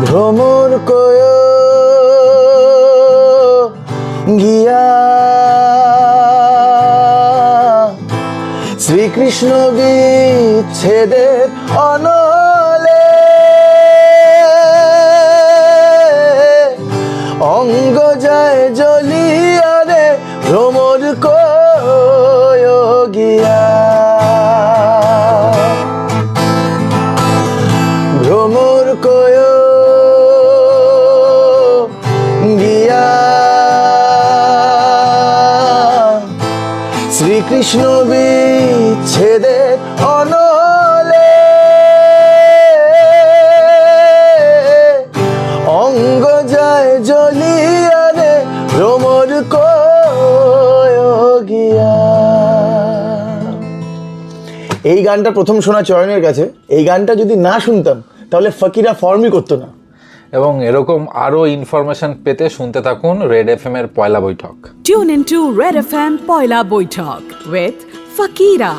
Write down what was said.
ভ্রমর কয় গিয়া শ্রীকৃষ্ণ বিচ্ছেদের অনলে অঙ্গ যায় জ্বলিয়া রে ভ্রমর কয় গিয়া ভ্রমর কয় গিয়া শ্রীকৃষ্ণ বিচ্ছেদের অনলে অঙ্গ যায় জ্বলিয়া রে ভ্রমর কয় গিয়া। এই গানটা প্রথম শোনা চয়নের কাছে। এই গানটা যদি না শুনতাম তাহলে ফকিরা ফর্মই করতো না। এবং এরকম আরো ইনফরমেশন পেতে শুনতে থাকুন রেড এফএম এর পয়লা বৈঠক। Tune into Red FM Poila Boitok with Fakira.